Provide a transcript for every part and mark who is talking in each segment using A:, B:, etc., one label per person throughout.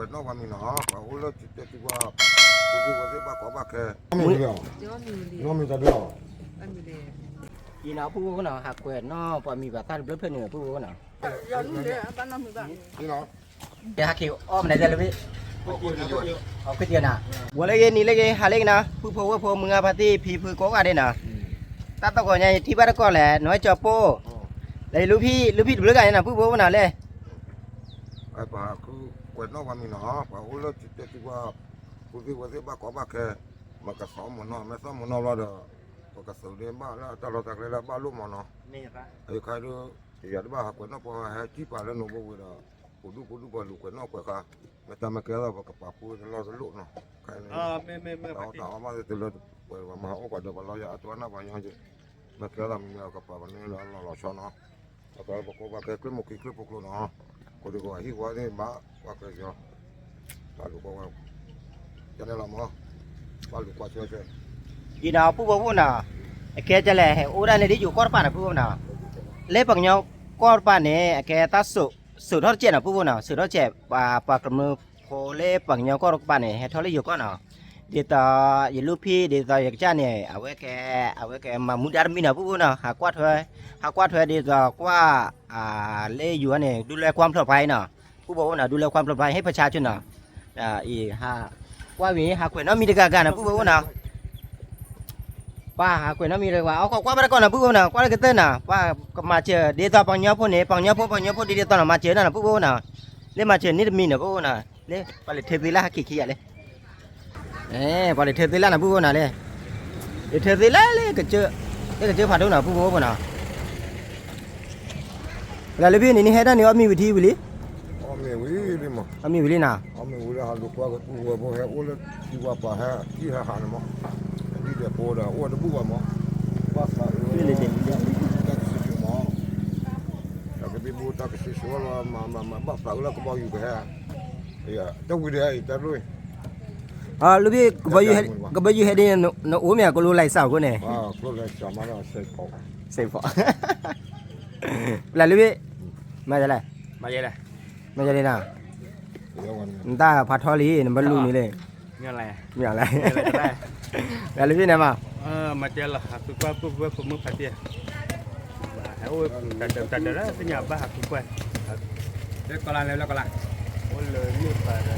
A: quẹt nó vào mình nó bảo hú lớp chỉ thì qua cái ba có ba kè nó mình ra được
B: gì nào phu có nào hạt quẹt nó bỏ mì và tan bớt nữa phu có nào
A: cái nó
B: cái hạt kiểu ôm này raเลยพี่เอาขึ้นเดียวนะวัวเล็กนี่เล็กหาเล็กนะผู้มึงอาพาตีพี่ผู้โกกันได้นะตาตะก่อนยังที่บ้านก็แหละน้อยจอโป้เลยลูกพี่ดูเรื่องกันนะผู้น่ะเลย
A: ไอ้ป่าคือแกวนนอกวันมีหนอป่าหูเลิกจิตที่ว่าบ้าขอบ้าแค่มากระสอบหมดนอไม่ซ้อมหมดนอเราเด้อปกติเรียนบ้าแล้วตลอดจากเลยละบ้าลูกหมดนอไอ้ใครดูอยากบ้าแกวนนอกพอหาจีป่าแล้วหนูบอกว่ากูดูก่อนลูกแกวนนอกกว่าไม่ทำไม่แก่แล้วกับป่าพูดเราจะลุกเนาะใครเนี่ยต่อมาจะตื่นเลยเปิดมาเอากว่าเดี๋ยวเราจะตัวหน้าไปยังไงไม่แก่แล้วมีกับป่าวันนี้เราชอบเนาะแล้วก็บอกว่าแกคลิปมุกคลิปพวกเราเนาะก็ดีกว่าที่ว่านี่บ้าว่าก็จะบ้าลูกว่าจะได้ละมั้งบ้าลูกว่าเชื่อ
B: gì nào phu nào cáiจะแหละโอ้ได้เลยที่อยู่ก้อนป่านะphu nàoเล็บปังเนาก้อนป่าเนี่ยแกตัดสุดทอดเจ็ดนะphu nàoสุดทอดเจ็ดปากกระมือโผล่เล็บปังเนาก้อนป่าเนี่ยให้ทอดเลยอยู่ก้อนเนาะเดี๋ยวต่ออย่าลูกพี่เดี๋ยวต่ออยากจ้าเนี่ยเอาไว้แกมามุดอาร์มีนะphu nàoหากวาดเถอะเดี๋ยวต่อกว่าเล่อยู่เนี่ยดูแลความปลอดภัยเนาะผู้บอกว่าน่ะดูแลความปลอดภัยให้ประชาชนเนาะอีว่ามีหาแขวนน้ำมีตะการนะผู้บอกว่าน่ะป้าหาแขวนน้ำมีเลยว่าเอากว่าไปก่อนนะผู้บอกน่ะกว่าอะไรกันเต้นน่ะป้าก็มาเจอเดี๋ยวต่อปังเนาพวกนี้ปังเนาพวกเดี๋ยวต่อมาเจอน่ะผู้บอกน่ะเล่มาเจอนี่มีน่ะผู้บอกน่ะเล่ไปเลยเทติล่าขี้อ่ะเลยไปเลยเทติล่าน่ะผู้บอกน่ะเลยเทติล่าเลยก็เจอผ่านตรงน่ะผู้บอกน่ะแล้วเลยพี่นี่ให้ได้นี่ว่ามีวิธีวิลิ
A: อ๋อมีวิธีมั้ง
B: มีวิลิน่ะ
A: อ๋อมีวิธีหาลูกว่าก็ตัวพวกเขาอู้แล้วที่ว่าป่าฮะที่หาหนมั้งนี่เดี๋ยวโปรดอ่ะอู้แล้วบุ้งมั้งบ้าสาวนี่เลยตักสิบมั้งแต่ก็บีบูตักสิบว่ามาบ้าสาวแล้วก็บอกอยู่แค่เนี่ยต้องวิธีไอ้ตาลุย
B: ลูกพี่ก็ไปอยู่ให้ดีนะโอ้เมียก็รู้ไรสาวกูเนี่ย
A: ก็เลยจะมาแล้วเสร็จพอ
B: เสพแล้วลูกพี่มาจะไร
C: มาเยอะเลย
B: มาจะได้น่ะ
A: เดี๋ยววันนี้
B: มันตาพัดทอลีนี่มันลูกนี่เลย
C: เงี้ยอะไร
B: มีอะไร
C: ก็ได้
B: แล้วลูกพี่ไหนมา
C: มาเจอละหักตัวปุ๊บมึงพัดเดียโอ้ยแต่เดี๋ยวนะสัญญาบ้าหักตัวเด็กกลางแล้วกลางโอ้เลยนี่ป่ะนะ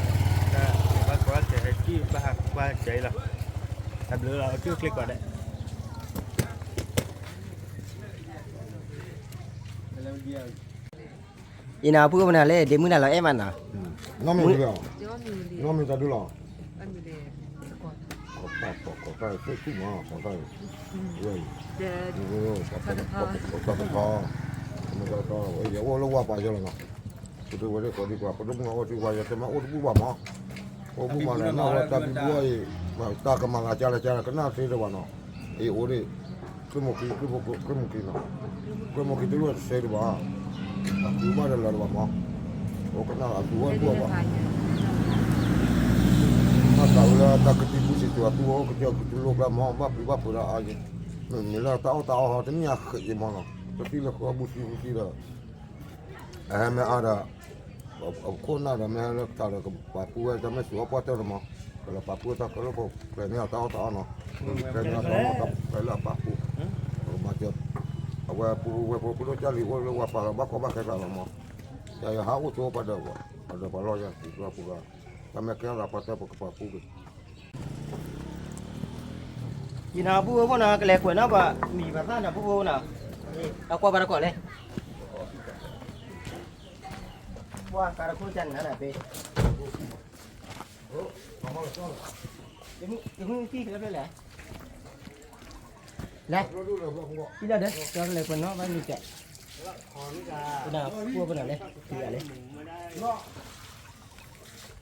C: บ้าก็จะให้ที่บ้าหักบ้าใจละทำเรือเราชื่อคลิกก่อนได้
B: อีน่าพูดมันอะไรเดี๋ยวมึงน่ะเราเอ็มันน่ะ
A: น้องมีดูหรอน้องมีจะดูหรอขอไปซื้อขึ้นมาขอไปเว้ยโอ้ขอไปมันก็เดี๋ยวเราว่าไปเจอแล้วเนาะดูว่าเดี๋ยวดีกว่าพอดูมึงเอาดีกว่าจะมาโอ้ดูบ้ามั้งโอ้บุ้งมาเนี่ยน่าตาบิบัวไอ้ตากำมังอาจารย์ก็น่าซื้อได้ว่าเนาะไอ้โอ้ดิคือมุกี้เนาะคือมุกี้ตัวเสียดีว่าดูมาได้แล้วว่ามั้งโอ้ก็น่าดูว่าบัวว่าtahu lah tak ketipu sesuatu kerja dulu lah mau apa pula aja. Mila tahu hati ni akhir je mana. Tapi lah kau busi lah. Ada. Kau nak ada mela tak ada Papua sama siapa tahu mah. Kalau Papua tak kalau kau kena tahu no. Kena tahu kalau Papua. Macam awak Papua cari apa kau pakai kalau mah. Saya haus tu pada baloi yang itu apa. Kami kena dapat apa ke Papua.
B: อีน่าพูดว่าน่ะก็เลยควรน่ะว่ามีภาษาน่ะพูดน่ะเอากว่าบาร์ก่อนเลยว่าการคุยกันนั่นน่ะเป้มึงที่กันไปแล้วแล้วที่แล้วเด้อก็เลยควรเนาะว่ามีแกะน่ะพูดว่าน่ะเลยที่อะไร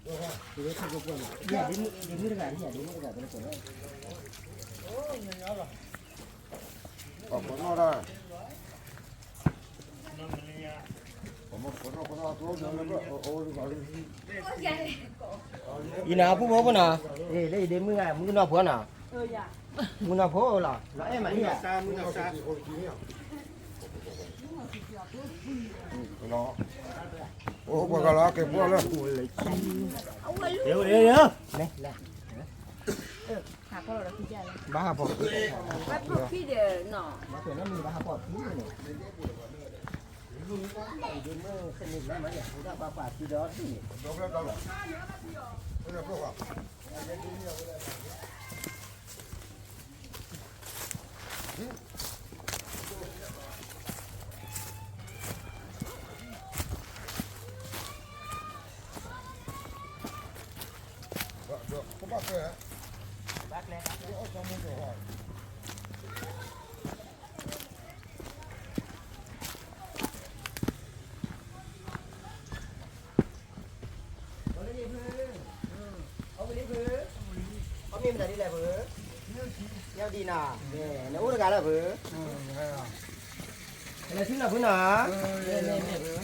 B: เดี๋ยวทุกคนเนี่ยเดี๋ยวมือกันเนี่ยเดี๋ยวมือกันเป็นคนเลย
A: Apa nak dah?
B: Ina apa buat na? Dia mungkin apa na?
D: Ya.
B: Mungkin apa lah? Lah mana ni?
A: โอ้พวกก็ล้อเก็บพวกเลย
B: เดี๋ยวนี่แหละ
D: หาพ่อเราที่เจอแล้ว
B: บ้าปอด
D: ว่าพวกพี่เดี๋ยวหน่อ
B: มาเปิดแล้วมีบ้าปอดที่นี่ยืนมือสนิทแล้วมันเนี่ยเขาจะปาดที่ดอที่
A: ดอกแล้วดอกแล้วนี่พวกว่า Có bác kìa.
B: Bác lên.
A: Ở trong môn của họ.
B: เอามีมันดีเลยเพื่อเดี๋ยวดีน่ะเนี่ยเนี่ยอุตกาละเพื่ออะไรที่น่ะเพื่อน่ะเนี่ยเพื่อ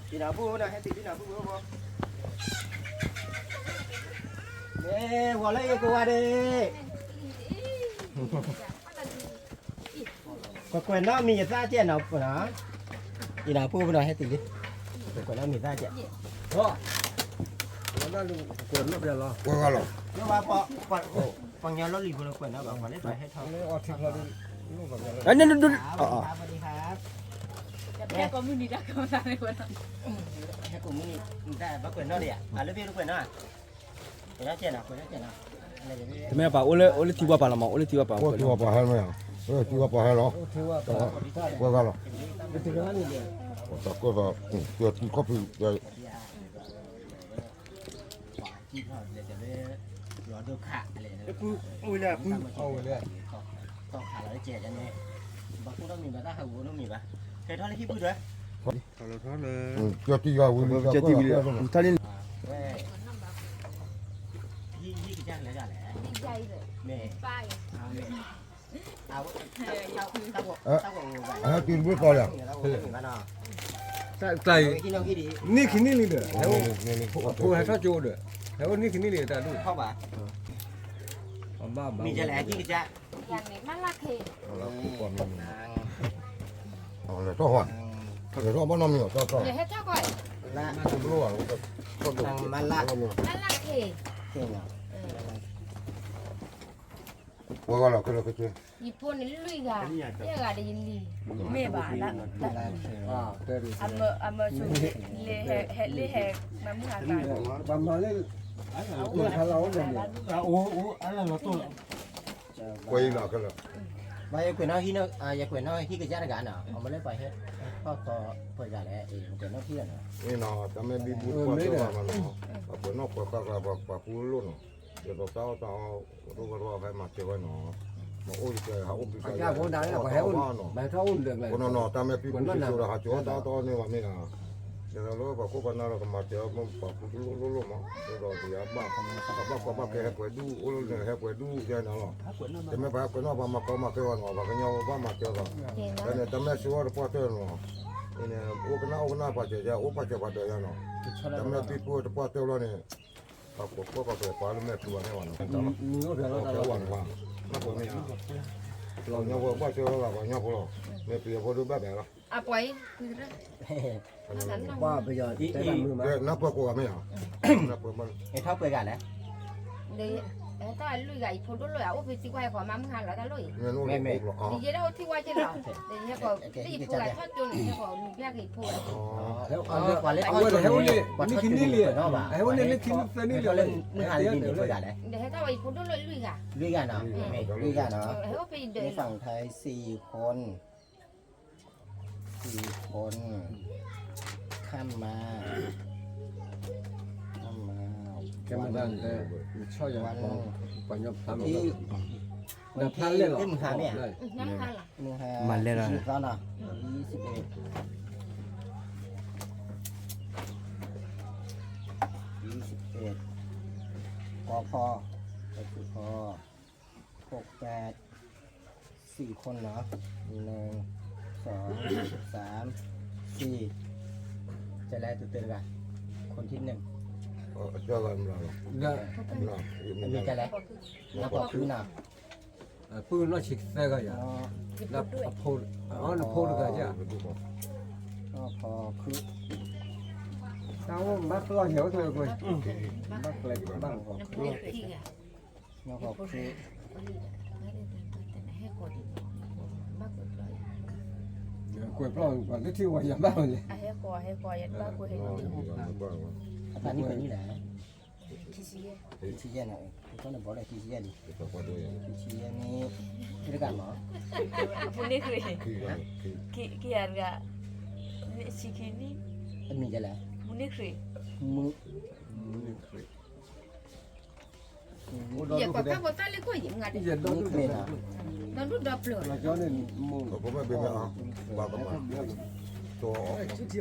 B: ดีน่ะพูดนะให้ติดดีน่ะพูดบ่เนี่ยหัวเลยกูว่าดิก็ควรน้ามีซาเจียนเอาปะนะอีน่าพูดหน่อยให้ติดิควรน้ามีซาเจียน
C: Nó cuốn nó bây giờ
A: Quên ra rồi.
B: เมื่อวานพอฟังยาลดลีบุญควรนะบอกว่าได้ไปให้ทอง
C: Anh đi đi.
B: สวัสดีครับ
D: จะแพ้ก็ไม่มีดักก็ตายในวันนั้น
B: ให้กลุ่มนี้ได้บ้าควรน้าเดียอ่ะแล้วพี่รู้ควรน้าควรน้าเจียนอ่ะควรน้าเจียนอ่ะอะไรอย่างนี้
C: Thế mẹ bảo ô lê tiwa pa là mà ô lê tiwa pa.
A: Ủa, chưa vào hai mươi à? Chưa vào hai đó. Quên ra rồi. Có vào, chưa có bị đây.
B: ที่ทอดเดี๋ยวจะไปรอดูขาอะไรนะ
C: Ôi nè, ôi nè.
B: ต่อขาแล้วเจียจังเลยบ้าพูดต้องมีบ้าถ้าหาวัวต้องมีบ้าเคยทอดอะไรที่พูดด้วย
C: Nó thoát lên.
A: Chưa tí vào,
C: Chưa TV đi. Thoát lên.
B: เว้ยยี่กี่จ้างแล้วจ้ะแหละ
D: ดีใจเลย
B: แม่
D: ป้าย
B: เอาแม่เอาตั้งหัว
A: Hãy tin biết coi nào.
B: มาเนาะ
C: Tại
B: ที่น้องที่ดี
C: นี่คือนี่เลยเด้อ
A: Nè, nè, nè,
C: ผู้ให้เขาโจเด้อแล้วนี่คือนี่เลยแต่ดู
B: เข้าบ่า
C: บ้า
B: มีจะแหลกี่จ้า
D: อย่างนี้มันรักเหตุ
A: còn
B: นาง
A: để cho hoàn. Để cho bao năm nữa, cho
D: เดี๋ยวให้เจ้าก่อน
B: ละ
A: không lúa à, có được.
B: นางมาละ
D: มันรักเหตุ
B: เก่งอ่ะ
A: Quên ra là cái này cái kia.
D: ญี่ปุ่นนี่ลุยกาเนี่ยกาได้ยินลีเมบาละ
C: อ่าเด้อ
D: อัมเมอร์ชูเลเฮมามุหาการ
C: บ้ามาเลยเนี่ยถ้าเราเนี่ย
A: Quay là cái này.
B: ไปquyềnน้อยที่น้อยอย่าquyềnน้อยที่กระจายกันเนาะเอามาเล่นไปให้พ่อต่อเปิดกันแล้วเองquyềnน้อยที่เนาะ
A: Đây nào, ta mới đi bút qua cái mà nó. Và bữa nó qua qua cú luôn. Giờ tao tôi có phải mặc cái nó. Mà ôi trời, họ ôm cái.
C: กล้าคนดังก็ให้อุ่นไม่เท่าอุ่นเรื่องเลย
A: Cô nó ta mới bị bút rồi hả chúa tao to như vậy nè. Giờ nó bảo cô con nó là mà chờ mà bảo cô luôn mà. Rồi thì ba cái quay đu, ôi cái quay đu chơi nó. Thì mấy phải quay nó mà có mà cái nó và cái nhau ba mà chơi rồi.
D: เห็น
A: Cái này ta mới xóa được qua chơi nó. Cái này ô nó phải chơi, ô phải chơi qua chơi nó. Ta mới bị bút qua chơi rồi nè. Bà cô có phải qua lúc mẹ tua này mà nó.
C: มีก็เดี๋ยวเรา
A: Cái hoàn hoàn. Nó cũng này. Rồi nhau qua chơi là vào nhau rồi. Mẹ tua vô đứa bé bé rồi.
D: อ่ะปล่อยคือเรื่องนั้นต้อง
C: ว่าไปย้อนแต่ละมือมา
A: Cái nó qua cô mẹ à? Nó qua mình.
B: ไอ้ท็อปเปิดกันแล้ว
D: เดี๋ยวถ้าลุยกับญี่ปุ่นด้วยอ่ะโอ้ไปสิว่าขอมามุหาแล้วถ้าลุย
A: Mẹ nó
B: Mẹ, mẹ.
A: rồi.
D: ดีเจได้ที่ว่าเจ้าเดี๋ยวให้ก็ที่พูดอะไรทอดจนให้ก็ลูกยากญี่ปุ่น
C: แล้วเอาเลยเอาเลยให้อุ่นเลยนี่คือนี่เลยให้อุ่นเลยนี่คือนี่
B: ก็
C: เล
B: เล่
C: ย
B: นมือหาดีเปิดกันแล้ว
D: เดี๋ยวให้เจ้าญี่ปุ่นด้วยลุยกับ
B: ลุยกันเนาะลุยกันเนาะ
D: ให้ก็ไปเดิ
B: ใน
D: น
B: ฝั่งไทย4 คนข้ามมา
C: แกมันดังแต่ชอบอย่างของปัญญาทำ
B: ที่
C: แบบพันเลยหรอ
B: ที่มึงหาเนี่ย
D: น้ำคันล่ะ
B: มึงหามันเลยนะ21เนาะ21พอก็คือพอ68 4 คนเนาะ1 2 3 4จะแล้วตื่นกันคนที่ 1
A: Cho gần rồi.
C: ได้
A: Nó.
B: มีจะแล้วแล้วก็คือหนา
C: อ
E: 不那去那个呀，那破，破那个呀，
B: တော့ခေါ်ခု
E: 然后买多少条这个，买来办好。
D: နေခိက
B: တော့ခေါ်ခု
E: 怪不了，我那天我也办了呢。
D: အဟဲကောရပါကိုဟဲ
B: အတန်ကြီးပဲကြီးလား
D: ခီစီရ
B: ချီရဲနော်ကိုတော့ဘောလေချီရဲလေချီရဲနေဒီကမှာ
F: Pune kre. Ki harga sikini
B: အမိကြလား
F: pune kre.
B: မူ
D: ရကွာကဘောတလေးကိုရင်ငါတဲ့
E: 也
B: ဒီခမေလား
D: တော့တို့တော့ပလို့
E: 那叫那木，
A: ကိုမဘေးမအောင်ဘာကမှတော့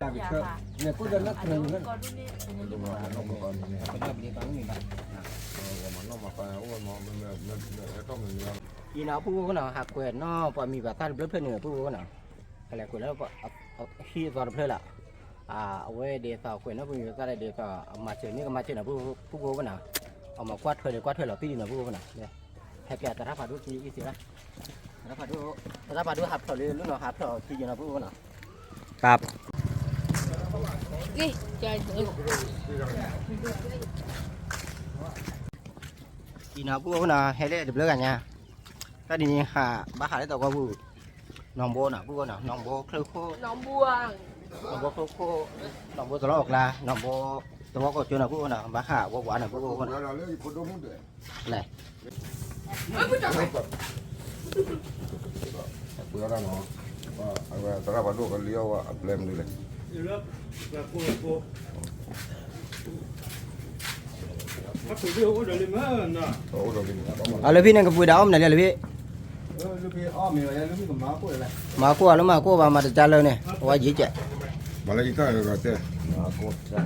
E: 那个车，那不是那可能那。
F: Ko dune
A: တော့မပါနေ
B: ဘာလို့ဒီကောင်းနေပါ
A: တော့မပါဘူးမမတော့မနေ
B: ဒီနောက်ပူကနော်ဟာကွယ်နော်ပေါ်မိပါသားဘလဖက်နေပူကနော်ကလေးကွယ်တော့ဟီသွားဖက်လာအဝဲဒေသာကွယ်နော်ပူမိသားတဲ့ဒေသာအမချေနေကမချေနော်ပူကနော်အမကွတ်ထွဲတယ်ကွတ်ထွဲလို့ပြီးနေပူကနော်ဟဲ့ပြတာရပါတို့ကြီးစီလားရပါတို့ဟာဖလို့လူနော်ဟာဖလို့ကြီးနေပူကနော်ครับ
D: ကိကြာတယ်
B: ဒီနောက်ပူကနော်ဟဲလေဒီဘလကညာတဒီနေဟာဘာဟာလေတော့ဘူးน้องโบน่ะปูน่ะน้องโบคลุโค
F: น้องบัว
B: น้องโบคลุโคน้องโบตลอกละน้องโบตลอกก็จนน่ะปูน่ะบ้าหาบ่หวานน่ะปูน่ะ
A: တော့လည်းကိုတော့မှုတယ်
B: แหละ
A: ဘယ်ရအောင်ဘာတရဘာတော့ကလျောအပလမ်လေး
C: Yo ko. Aku dia udah lima nah.
A: ဟိုတော့ဒီမှာတော့
B: เอาเลยพี่นั่นก็ปุยดาวมน่ะเลยพี่
E: ลูกพี่อ้อมมีอะไรลูกพี่ก็มาพูดอะไร
B: มากูอ่ะแล้วมากูว่ามาจะเลยเนี่ยว่ายีจะ
A: မလေးကြီးကလည်းကတဲ့
E: มาพูดจ้ะ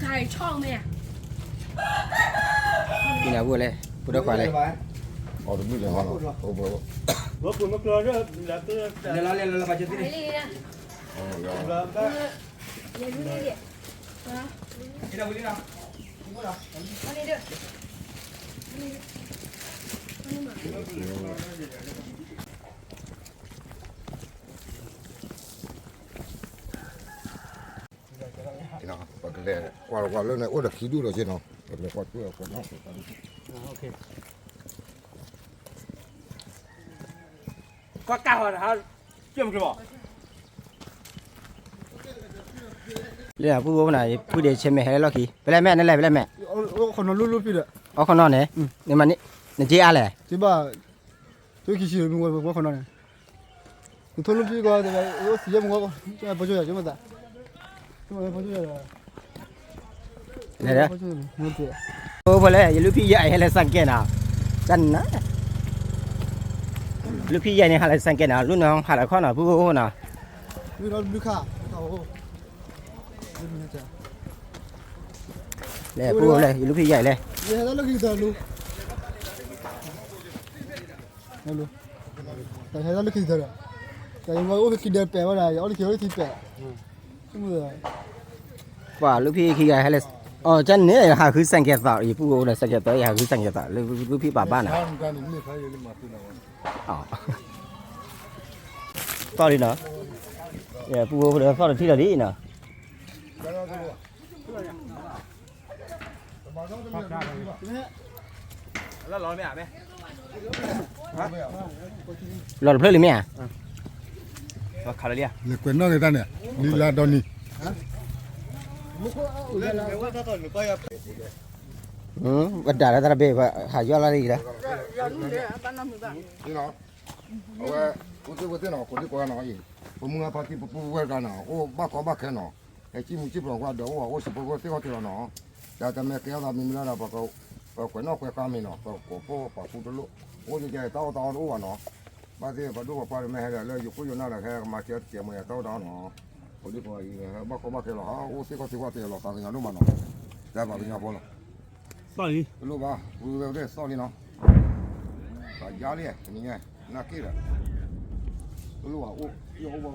D: ใครช่องเนี่ย
B: พี่น่ะปูเลยปูดอกว่าเลย
A: ဟောဒီလိုဟာဟိုဘော
C: Gua pun mau keluar dah. Dah tu.
E: เดี๋ยวเราเรียนเราไปจุด
D: ไอ้
E: นี้
D: นี่นะ
A: ဟောရော
C: Dah dah.
D: อย่าดูนี่ดิฮะ
E: นี่เราไปนี่เรา
D: อันนี้เด้อ
A: ဒီနော်ဘာကလေးကွာလည်းနဲ့ဟိုတော့ခီဒူတော့ရှင်နော်ဘယ်ကွာတွေ့ကွာနော်
B: โอเค
C: Kau kau dah. Jom ke bawah.
B: เรื่องปูบ่น่ะปูเดเชมให้ล็อกกี้ไปเลยแม่นั่นแหละไปเลยแม่
G: 可能录พี่的，
B: เอาข้างนอกเนี่ยนี่มันนี่จีอะไร
G: 对吧？最起始我可能呢，你拖录พี่个对吧？我时间我这不就这么大，这么不就了？
B: เนี่ยเด้อ
G: 不就没对。
B: โอ้พอแล้วอย่าลูกพี่ใหญ่ให้เลยสังเกตนะจันนะลูกพี่ใหญ่เนี่ยให้เลยสังเกตนะรุ่นน้องหาละข้อน่ะปูน่ะ
G: 你那绿卡，好，你那家，
B: เลยปูเลยลูกพี่ใหญ่เลย
G: 你还在那个在录，那录，但还在那个在了，但我去点白我来，我去我去白，是不是？
B: กว่าลูกพี่ขี้ใหญ่ให้เลยอ๋อจันเนี่ยหาคือสังเกตต่ออีปูเลยสังเกตต่อหาคือสังเกตต่อลูกพี่ป้าบ้านน่ะ
G: 你看你还有你妈对了。
B: อ๋อต่อดิเนาะเนี่ยปูเลยต่อที่ละดิเนาะ
E: แล้วร้อนไม่อาบไหม
B: หลอดเพลินหรือไม่อ่ะ
E: ว่าขาดอะไรอ่ะ
G: 你滚那个蛋呢？你拉到你。
B: วัดดาแล้วตาเบะหายอดอะไรอีกแล้ว
A: ဒီနော်ဟိုကိုတဲ့နော်ကိုဒီကွာနော်ကြီးဘုံငါပါတိပပဝဲကနော်ဟိုဘာကောဘာခဲနော်အဲကြည့်မှုကြည့်ပလောကွာတော့ဟိုစပကိုတေတော့နော်ဒါတမဲကြောက်တာမင်းလာတော့ကောကွနော်ကွကာမင်းနော်ကိုပိုပါဖူတလို့ဟိုကြဲတောင်းတော့ဝါနော်ဘာသေးဘာတို့ပါရမဲဟဲ့လေယူကိုယူနာလာခဲမှာကျဲကျဲမရတောင်းတော့နော်ဟိုဒီကွာကြီးဘာကောဘာခဲလို့ဟာဟိုစေကောတေကွာတေလို့တာငါတို့မနော်ဒါပါဘင်းဘောလား
C: Sorry.
A: ဘလို့ပါဘူးတဲ့စော်လီနော်ဘာကြားလေးနင်းနာကေးလားဘလို့ဟာဟို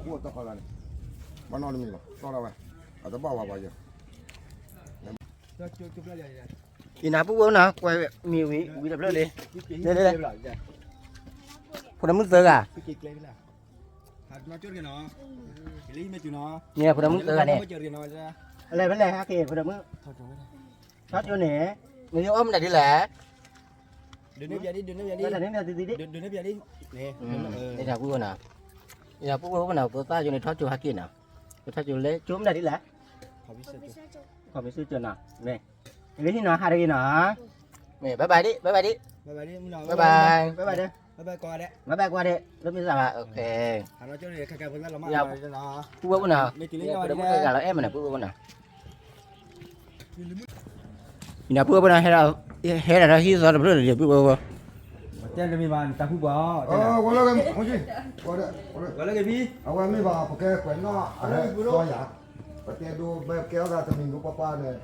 A: ဟိုတက်ခါလာနေမနော်မီလားစော်လာပဲအဲ့ဒါပါပါရ
B: อีนาปูนะกวยมีวีดับเลยเลยเลย พดมึงเตอกะ
G: Fikir klay bila. Hat macur ke no. Pilih macur no.
B: เนี่ยพดมึงเตอกะเนี่ย
G: Macur ke no aja.
B: อะไรเป็นไรฮะเกพดมึงชอบอยู่เนี่ยมึงยอมได้ดิแหละ
G: Dunia jadi, dunia
B: ก็
G: jadi.
B: แต่นี่เนี่ยติด
G: Dunia jadi. Nih.
B: นี่ถ้าพูดนะนี่ถ้าพูดว่าน่ะตัวตาอยู่ในทอดจูฮักกินน่ะตัวทอดจูเละจุ่มได้ดิแหละ
G: Habis tu.
B: ขอไปซื้อจนน่ะแม่เดี๋ยวที่หน่อยหาได้กินน่ะแม่บ๊ายบายดิบ๊ายบายดิ
G: Bye bye dia mula.
B: บ๊ายบายบ๊ายบายเด้อ
G: Bye bye kau ada.
B: บ๊ายบายกว่าเด้อแล้วมีสาระโอเค
G: Hat macur dia kakak pun lama.
B: Ya.
G: No.
B: พูดว่าน่ะ
G: Mesti
B: นี่
G: lagi
B: พดมึง
G: ada.
B: เตอกะแล้วเอ็มน่ะพูดว่าน่ะนี่นะพูดว่าน่ะให้เราที่สอนเรื่องเดี๋ยวพูดว่า
E: Macam demi ban tak ku ba.
A: เออวันละกันโอ้ยวันละวันละ
E: Kalau ke bi.
A: เอาไว้ไม่บอกแกแขวนนอกอะไรตัวอย่างประเทศดูแบบแก้วdaจะมีดูป้าเนี่ย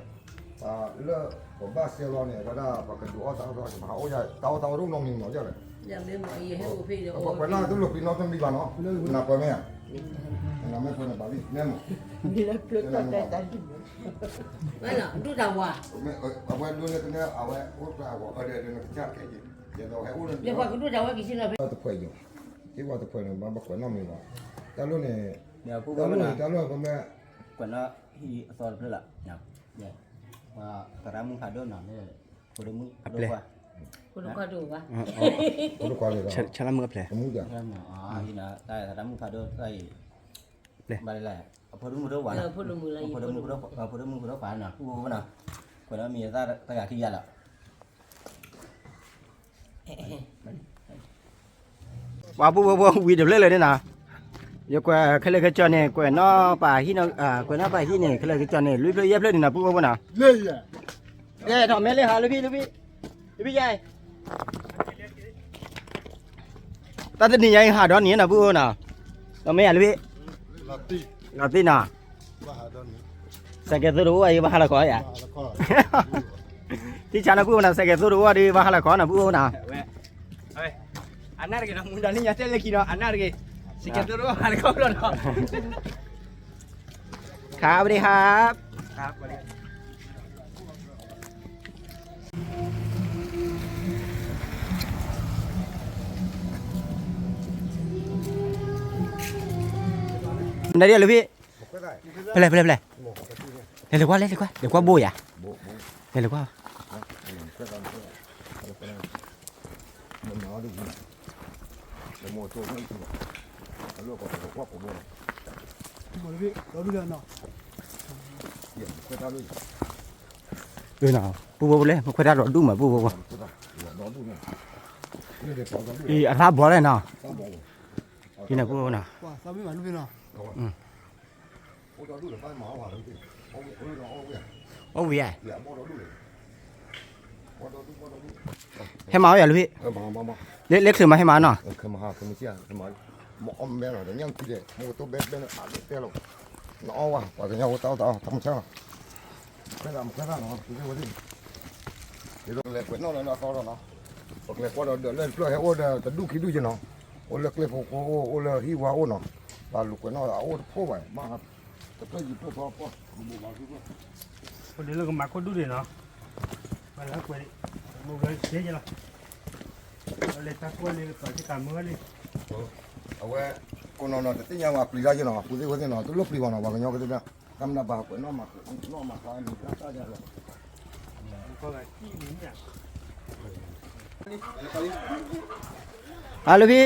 A: เลิกผมบ้าเซลล์เนี่ยก็ได้ปกติดูอ้อตาตัวจะมาโอ้ยเตารุ่งน้องมีหมอเจ้าเลย
F: Yang dia mau iya he opi dia.
A: แขวนนอกตัวลูกพี่น้องต้องดีบ้านเนาะหนักกว่าแม่หนักไม่ควรในบาลีแน่น
F: Bila plot tak tadi. Mana? Tu dah wa.
A: ไม่เอาไว้ดูเนี่ยตัวเนี้ยเอาไว้อุดปลาหัวเดี๋ยวเนี่ยจับแค่ยิงเดี๋ยวเราให้อุด
F: Dia buat tu dah wa kisah lah.
A: เราตะเพียอยู่ที่ว่าตะเพียเนี่ยบ้านแขวนนอกมีบ้านแต่รุ่นเนี่ย
B: เดี๋ยวพูด
A: แต่
B: ว่า
A: รุ่น
B: น่ะ
A: แต่รุ่นก็แม่
B: ก่อนละที่สอนเพื่อนละเนี่ยเนี่ยว่าแต่ละมึงขาดเดินหน่อยเนี่ยพดมึงขาดเดินว่า
F: Kudu kadu wa.
A: รู้ก่อนเลยเหรอ
G: Cara mengaple.
A: มึงจะ
B: ใช่ไหมอ๋อที่นะแต่แต่ละมึงขาดเดินได้ไปเลยพดมึงเดินหวาน
F: Ya pun mula
B: พดมึงเดินฝันน่ะพูดว่าน่ะก่อนละมีตาตากาที่ยันละว่าพูดว่าวีเดี๋ยวเล่นเลยเนี่ยนะเดี๋ยวกว่าเขาเลยก็จอเนี่ยกว่าน้อป่าที่น้อกว่าน้อป่าที่เนี่ยเขาเลยก็จอเนี่ยลุยเพลย์เย็บเลยนี่นะพูดว่าน่ะ
G: Le ya.
B: เย้ทำแม่เลยหาลูกพี่ใหญ่ตาจะนี่ยังหาดอนนี้นะพูดนะทำแม่ลูกพี่
G: Lati.
B: นาทีน่ะ
G: Bahadon ni.
B: สังเกตรู้ว่าบ้าละก้อยอ่ะ
G: Kau.
B: ที่ฉันพูดนะสังเกตรู้ว่าดีบ้าละก้อยนะพูดนะ
C: Oi. Anak lagi nak muda ni nyata lagi no. Anak lagi. Sikit dulu hari kau belum no.
B: ครับสวัสดีครับ
C: ครับบริ
B: ไหนเดียวลูกพี่
A: ก็ได้
B: ไปเลยเร็วกว่าเดี๋ยวกว่าโบยอ่ะเร็วกว่า
A: มันหนาวดิแต่โมตัวไม่ถูกลูกก็ถูกว่าผมเลย
G: Boleh kau dulu no.
A: เยี่ยมก็ได้เลย
B: ดูหน่อยปูเลยมันควรจะรอดูมาปู
A: ก็ได้นอนดูเนี่ยนี่เดี๋ยวต่อกันด้วย
B: อีอาบอลเลยนะ
A: ตาบอล
B: ที่นี่ปูนะ
G: Wah, tapi malu ni no.
A: โอ้เราดูเลยไปหมาว่าเลยโอ้โหเราโอ้ย
B: โอ้ย
A: เหลือโมเราดูเลยโมเราดู
B: ให้มาอย่าลูกพี่
A: มา
B: เล็กถือมาให้มาหน่อย
A: คือมาหาคือไม่เชื่อคือมาหมอมแม่เราเดี๋ยวยังคิดเลยโมตัวเบ็ดเป็นอาเด็กเต้าเราเอาว่ะกว่าจะเอาเต่าทำช่างแค่ทำเนาะคือว่าที่เดี๋ยวเล็กเป็นน้องเลยนะเขาเนาะบอกเล็กว่าเราเดินเล่นเพื่อให้โอ้เดินจะดูคิดดูจะเนาะโอ้เล็กโอ้เลยที่ว่าโอ้เนาะปลาลูกเป็นน้องโอ้พ่อไหวมากครับจะไปหยิบพ่อบุบาคือว่า
C: คนเดียวเราก็มาคนดูดิเนาะมาแล้วไปมึงเลยเสียจะละเลยตะกวนเลยต่อที่ตามมือเลย
A: เอาไว้คนนอนแต่ที่ยังว่าปลีได้ยังเนาะผู้ที่คนที่นอนตัวลูกปลีวันเนาะว่ากันยอก็ได้ทำหน้าบ้านคนนอนมาคอยนี่ก็ได้เลย
C: ก็เลยที่นี่เนี่ย
B: อ่ะลูกพี่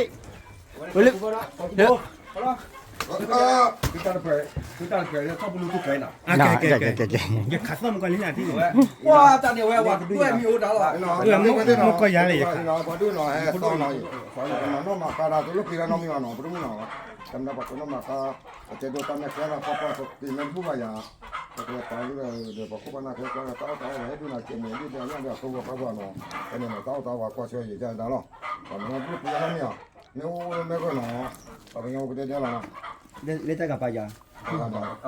B: ลูกเดี๋ยว
A: kita ada kau belum tu kena.
B: น่าเก๋
C: อย่าขัดซ้อมกันเลยนะที่หัว
E: Wah, tak ada weh wah. Tu mi udah lah.
C: Mau kau ya le.
A: Nah, padu no eh to no. Soalnya no makara tu lu kira no mi no, belum no. Kam dapat no maka cedo tanah kira apa di mempu ya. Kalau tahu de pokok mana kira tahu itu nak cemil dia yang dia tahu apa no. Ini no tahu apa sih ya jangan dah lo. Kalau no punya no ya. Ni mereka no. Apa yang kita jalan no.
B: Leta apa aja?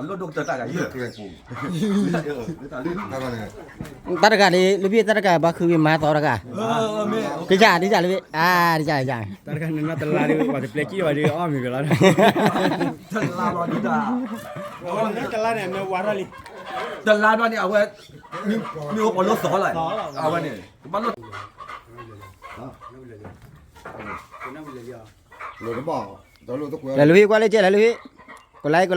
E: Lu doktor tak ya?
B: Taraga ni lebih taraga baku ma taraga. Dijak lebih. Dijak.
C: Taraga nana telari waktu pleki waktu om juga lah.
E: Telah ni dah.
C: Oh, ni telari ni warali.
E: Telah ni awak ni orang lu salah. Awak ni. Mana?
C: คุณน้ำเลยเดียว
A: Rồi nó bỏ, đó là tôi
B: แล้ว
A: quen.
B: ลูกพี่กดไลค์เจ๊แล้วลูกพี่กดไลค์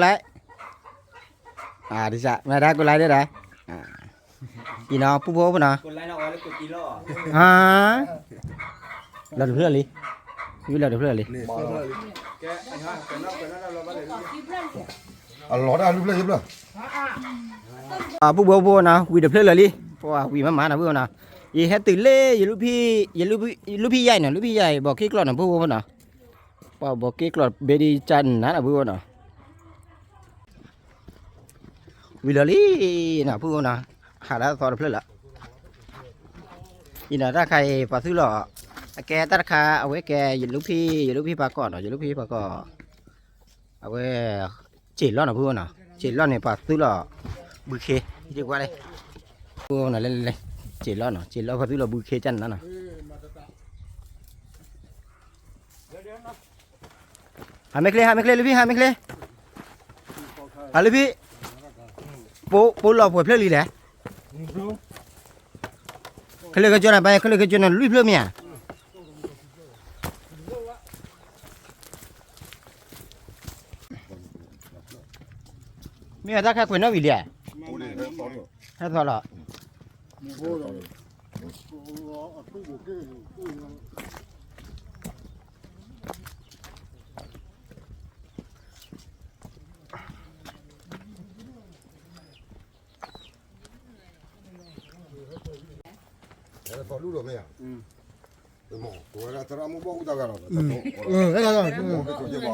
B: ดิจ้ะมาได้กดไลค์ได้พี่น้องผู้โบผู้น้อง
C: คนไล่เราเอาแล้วกดกิโล
B: เราดูเพื่อนเลยอยู่เราดูเพื่อนเลย
C: แกอันนี้คนนั้นเราบ้านเลย
A: À, nó đã lúc lên giúp rồi.
B: ผู้โบผู้นะวีเดือเพื่อนเลยเพราะว่าวีมานะผู้นะยี่แค่ตื่นเล่ยี่ลูกพี่ใหญ่น่ะลูกพี่ใหญ่บอกกี้กลอดนะผู้โบผู้นะบอกกี้กลอดเบดีจันนะผู้โบนะวีเลยนะผู้โบนะหาได้ตอนเพื่อนละอีน่ะถ้าใครปะซื้อหล่อแกตัดราคาเอาไว้แกยี่ลูกพี่ปากก่อนยี่ลูกพี่ปากก่อนเอาไว้จีร้อนนะผู้โบนะจีร้อนเนี่ยปะซื้อหล่อบุเคดีกว่าเลยผู้โบนะเล่นเลยจีร้อนเนาะจีร้อนปะซื้อหล่อบุเคจันนั่นน่ะหาไม่เคลียลูกพี่หาไม่เคลียลูกพี่ปูหล่อผัวเพลิดลีแหละเคลียก็จวนไปเคลียก็จวนลุยเพลิดเมียมีอะไรถ้าคุยน้องวิลเลีย
A: Ủa đi, nó có được.
B: ให้พอหรอ
A: Thế là có lúc rồi mày à? Tôi mổ, tôi là tao đã mua bông tao cả rồi.
G: ได้แล้ว
A: Mổ cái chỗ kia bỏ.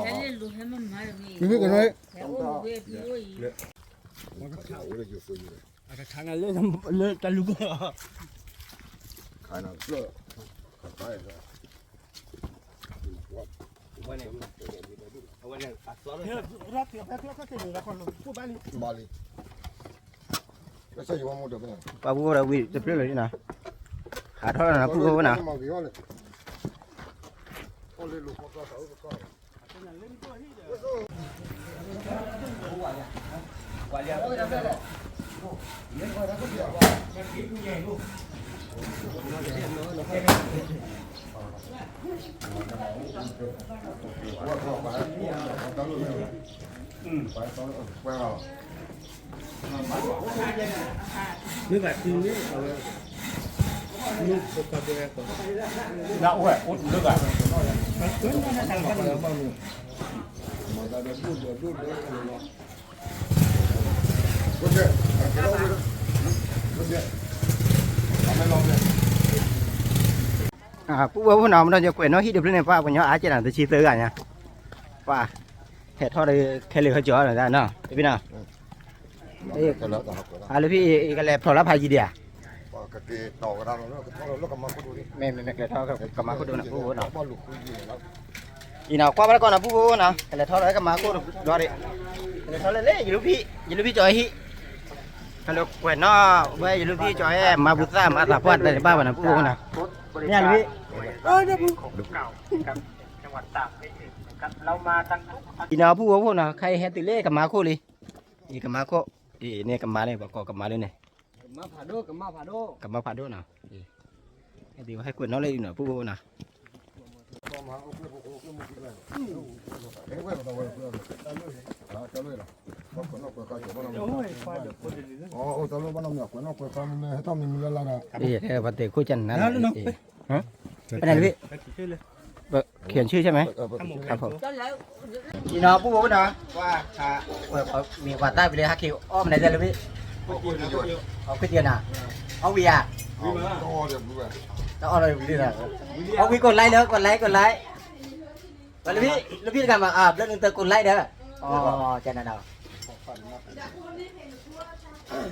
G: มีมีกันไว้
A: Thảo cái kiểu gì vậy?
C: ทางนั้นเล่นตะลุก
A: Khai nào lợ. Khai tay rồi.
C: วันนี้ปัดซ้อนเลย
G: รักเสียแพ้แล้วก็เสียละคนผู้บ้านนี้
A: Bali. Cái sao mà mua được cái này?
B: ป้าพูดเราวิจะเพลิดเลยนะหาเท่านั้นนะพูดว่านะ
A: Mà cái này. Con lên lục con sáu con.
C: นึกแบบทีนี้นึกตัวตัวเองก่อนเราโอ้ยอุดนึกอ่ะ
A: Con kia, cái đâu rồi? Con kia. Mày làm gì?
B: ผู้ว่าผู้นำเราจะเกวนน้องฮิตเดือดเลยป้าปัญญาอาจจะหนังจะชี้เตือนเนี่ยป้าเห็ดทอดเลยแค่เหลือเขาจ่อหน่อยได้เนาะพี่น้อง
A: Cái lợn tao học rồi đó.
B: เลยพี่กันแล้วพอรับพายจีเดีย
A: Cái kia tàu cái nào nó cầm máu đi.
B: ไม่เกลือทอดกับมาคุดนะผู้ว่าเนาะ
A: Bao lục cái gì đó.
B: อีน่ะกว่าไปแล้วก่อนนะผู้ว่าเนาะเกลือทอดแล้วกับมาคุดรอดิเกลือทอดเลยอย่าลูกพี่จ่อยฮิฮัลโหลเกวนน้อไว้อย่าลูกพี่จ่อยมาบุษรามาตาพอดได้บ้างนะผู้ว่านะเนี่ยลูกพี่อีน่ะผู้ว่าพวกน่ะใครเฮติเล่กับมาคุดเลยอีกับมาคุดอีเนี่ยกับมาเนี่ยบอกกับมาเลยเนี่ย
E: มาผ่าโดกับมาผ่าโด
B: กับมาผ่าด้วยนะให้ดีว่าให้กวนน้องเลยหน่อยผู้โบนะ
A: Cái quay vào tàu rồi. Đó, cho lên rồi. Nó quay coi chỗ nó. Ồ, tao nó bắt nó nhỏ, nó quay coi mình hết tao mình lên là.
B: เอ๊ะวันเตะคู่จันนั่นฮะเป็นไงพี่เขียนชื่อใช่ไหมครับผมพี่น้องผู้โบนะว่ามีว่าใต้ไปเลยฮักคิวอ้อมไหนจะเลยพี่เอาขึ้นเดียนะเอาวีอ่ะ
A: To điểm luôn rồi.
B: ต้องเอาอะไรวีนะเอาวีกดไลค์เด้อกดไลค์วันพี่แล้วพี่กันมาเรื่องนึงเตอกดไลค์เด้ออ๋อจันนั่นเอา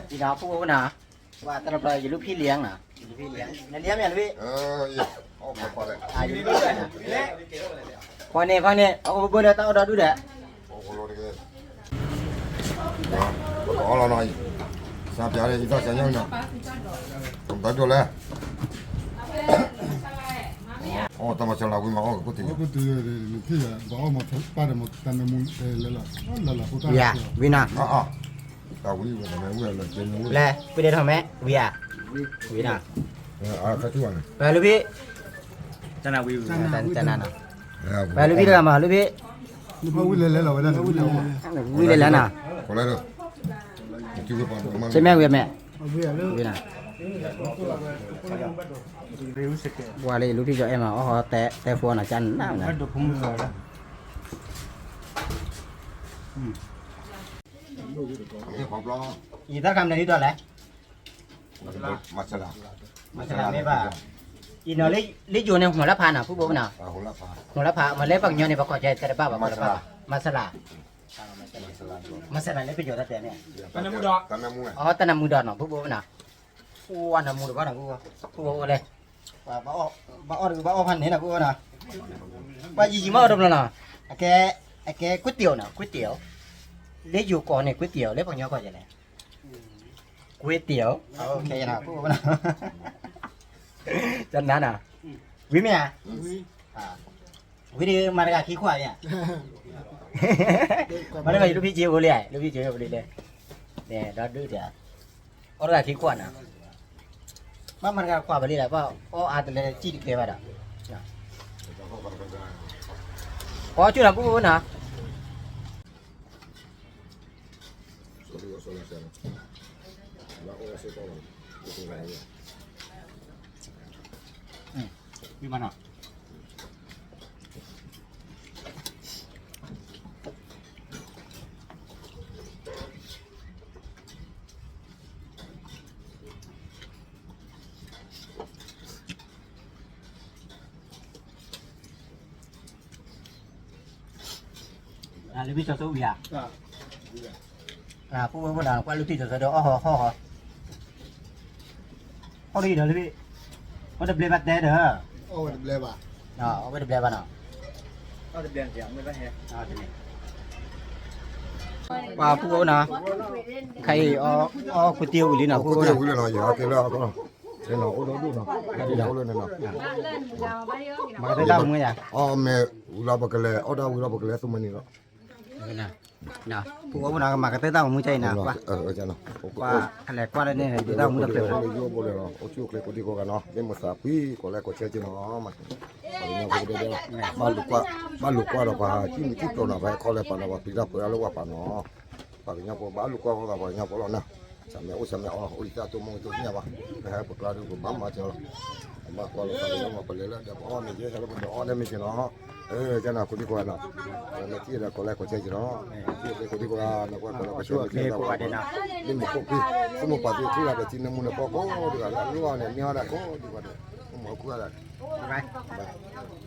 B: พี่น้องผู้โบนะว่าตลอดไปอยู่ลูกพี่เลี้ยงนะพี่เลี้ยงนั่นเลี้ยงอย่างพี่
A: Iya. Oh, apa lagi?
B: อยู่ลูกนะพอเนี่ยเอาเบอร์เดียวต้องเอาดอดูเด้อ
A: Oh, kalau ni. Có là nói. Sao bây giờ tao sẽ nhau nhỉ? Không tới được lên. Ồ, tao mà chờ là quý mà có tiền.
G: ก็ตัวที่บอกมาป้าเดี๋ยวมาทำมุ้งเลยล่ะผู้ตาย
B: เวียวินา
A: À. Tao quý mà mày quý là tiền quý.
B: แลไปเดินทำไหมเวียวินา
A: À, cái thứ này.
B: ไปลูกพี่ใจ
C: Sana wi.
B: Chana na. Ba lu bi da ma lu bi.
G: Ni pa wile le la wala na wile.
B: Wi le la na.
A: ခေါ်လိုက်တော့ဒီကပါတော့မ
B: Che me wi me.
G: Abi ya le.
B: Wi na.
C: Riu sik.
B: Wa le lu bi cho em ma ho te phone na chan na na.
C: Do phum so la.
A: ဒီခေါ်ပလော
B: Yi ta kam ne ni do le.
A: မဆလာ
B: Ma cha me ba. Yi no le jo ne ho la pha na pu bo na.
A: ဟိုလာပါ
B: Ho la pha ma le pak nyo ne ba ko che te ba ba ma la pa. Masala. Masala le bi jo da te ne.
A: တနမှုတော့တနမှု
B: Oh ta na mu do no pu bo na. Wa na mu do ba na pu bo le. Ba o phan ne na pu na. Ba gì mà đâu là cái quýt tiểu nào quýt tiểu lấy dù con này quýt tiểu lấy bằng nhau coi vậy này quýt tiểu ok nào phụ nào chân nào nào quý mẹ quý đi mà cái khí khoai nhỉ mà đây là lúc đi chiều vô liền lúc đi chiều vô liền nè đó đứa trẻ ở đây khí khoai nào mà cái khoai vào đi là bao ăn từ đây chi được cái vậy đó có chưa làm cũng muốn hả? Đi mana? Lebih cocok ya. Nah, aku mau dah, aku lebih cocok dah. Oh. Oh đi dah lebih. Có được lebat deh dah.
G: Oh, le ba.
B: Nah, có được lebat nào.
C: Có được đèn giảm mới bắt hè.
B: Nah, sini. Wah, aku mau nah. Kai ku tiêu gì nào,
A: ကို
B: aku
A: ကို
B: mau
A: ဝီလာရကေလာတော့ဒီနော်ဟိုတော့နော်ဒီတော့လည်းနော်
B: Mà cái đâu nghe à?
A: အော်မဲဝီလာဘကလေးအော်ဒါဝီလာဘကလေးသုမနီတော့
B: Nè. Nè, aku mau nah mà cái tao muốn chơi nè. Wah,
A: ကျွန်တော်
B: wah, cái qua đây này thì tao muốn được rồi.
A: ဒီဘောလေတော့အချိုကလေးကိုဒီကောကနော်ဒီမစာပီကိုလည်းကိုချဲချင်တော့မှာဘာလို့လဲဘာလို့တော့ဘာကြည့်ကြည့်တော့ဘာခေါ်လဲပါတော့ပြီးတော့ပေါ်လို့ပါနော်ဘာညပေါ်ဘာလို့ကောတော့ဘာညပေါ်လို့နော်ဆမ်းအော်ဆမ်းအော်ဟိုတာတူမတူညပါဘယ်ပေါ်လာတော့ဘာမှချောဘာကောလို့တော့မပလဲလာတော့အော်နေကြတယ်တော့အော်နေမချင်တော့ကျွန်တော်ကိုဒီကောနော်မကြည့်ရကိုလည်းကိုချဲချင်တော့ဒီကိုဒီကောနော်ကိုလည်းကိုချဲချင်တော့ဒီမကိုပြီးစမပါသေးတယ်ချင်းနမှုနဲ့ပေါ့ကောဒီကလည်းလူကနေများတာကိုဒီကတော့မဟုတ်ဘူးလား
B: Bye bye.